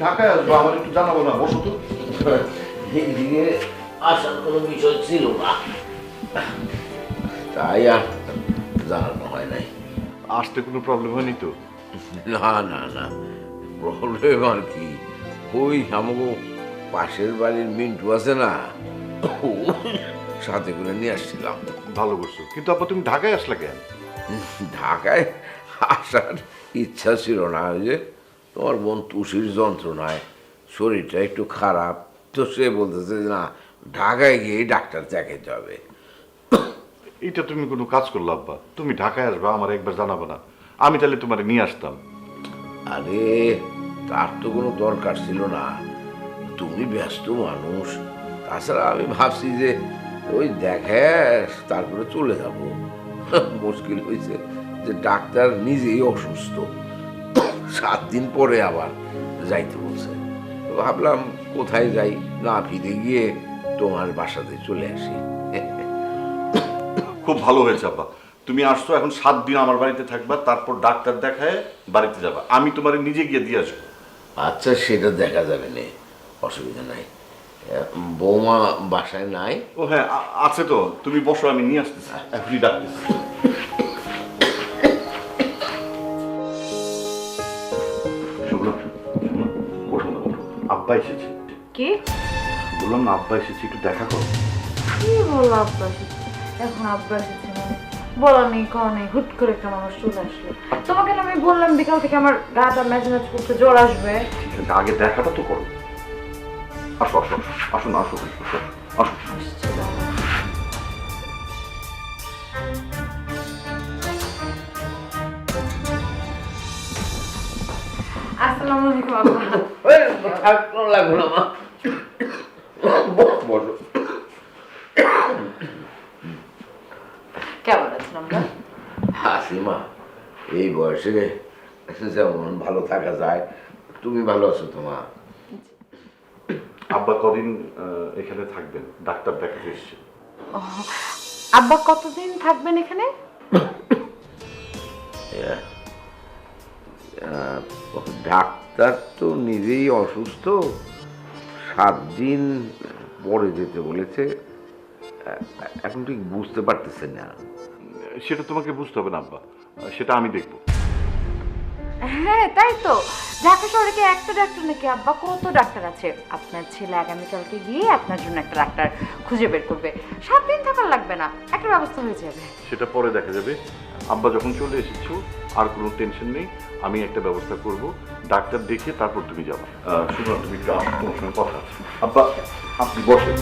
ঢাকায় আসবো, আমার একটু জানাবো না? বসো তো। এদিকে আসার কোনো বিষয় ছিল না, তাই আর জানানো হয় নাই। আসতে কোনো প্রবলেম হয়নি তো? না না না, প্রবলেম আর কি, ওই আমাকে পাশের বাড়ির মিন্টু আছে না, সাথে করে নিয়ে আসছিলাম। ভালো করছো, কিন্তু আপা তুমি ঢাকায় আসলা কেন? ঢাকায় আসার ইচ্ছা ছিল না, ওই যে তোমার বোন তুষির যন্ত্রণায় শরীরটা একটু খারাপ, তো সে বলতেছে যে না, ঢাকায় গিয়ে ডাক্তার দেখাতে হবে। এটা তুমি কোনো কাজ করলো আব্বা? তুমি ঢাকায় আসবা, আমার একবার জানাবো না? আমি তাহলে তোমারে নিয়ে আসতাম। আরে তার তো কোনো দরকার ছিল না, তুমি ব্যস্ত মানুষ, তাছাড়া আমি ভাবছি যে ওই দেখে তারপরে চলে যাব। মুশকিল হয়েছে যে ডাক্তার নিজেই অসুস্থ, 7 দিন পরে আবার যাইতে বলছে। তো ভাবলাম কোথায় যাই না ফিরে গিয়ে তোমার বাসাতে চলে আসি। খুব ভালো হয়েছে আব্বা, তুমি আসছো। এখন 7 দিন আমার বাড়িতে থাকবা, তারপর ডাক্তার দেখায় বাড়িতে যাবা। আমি তোমারে নিজে গিয়ে দিয়ে আসবো। আচ্ছা, সেটা দেখা যাবে না, অসুবিধা নাই। বৌমা বাসায় নাই? ও হ্যাঁ, আছে তো। তুমি বসো, আমি নিয়ে আসতেছি, এখনই ডাকতেছি। শোনো, শোনো, বসো না, বসো। আব্বা এসেছে। কি বললাম না, আব্বা এসেছে, একটু দেখা করো। কি বললো আব্বা এসেছে? এখন আব্বা এসেছে মানে বলা নেই, কওয়া নেই, হুট করে একটা মানুষ চলে আসলো। তোমাকে না আমি বললাম বিকাল থেকে আমার গাটা ম্যাচ ম্যাচ করতে জ্বর আসবে। ঠিক আছে, আগে দেখাটা তো করো। আসো আসো, আসো না, আসো আসো, আসো। আসসালামু আলাইকুম আব্বা। লাগলো না মা, বলো। কেমন আছেন আমরা? হাসিমা, এই বয়সে যেমন ভালো থাকা যায়, তুমি ভালো আছো তো মা? আব্বা কদিন এখানে থাকবেন, ডাক্তার দেখাতে এসেছে। আব্বা কতদিন থাকবেন এখানে? ডাক্তার তো নিজেই অসুস্থ, 7 দিন পরে যেতে বলেছে। এখন ঠিক বুঝতে পারতেছেন না। সেটা তোমাকে বুঝতে হবে না আব্বা, সেটা আমি দেখবো। হ্যাঁ তাই তো, ঢাকা শহরে কি একটা ডাক্তার নাকি আব্বা? কত ডাক্তার আছে। আপনার ছেলে আগামীকালকে গিয়ে আপনার জন্য একটা ডাক্তার খুঁজে বের করবে। 7 দিন থাকার লাগবে না, একটা ব্যবস্থা হয়ে যাবে। সেটা পরে দেখা যাবে। আব্বা যখন চলে এসেছো, আর কোনো টেনশন নেই, আমি একটা ব্যবস্থা করব। ডাক্তার দেখে তারপর তুমি যাবে। শুনো, তুমি একটু আসো, তোমার সঙ্গে কথা আছে। আব্বা, আপনি বসেন।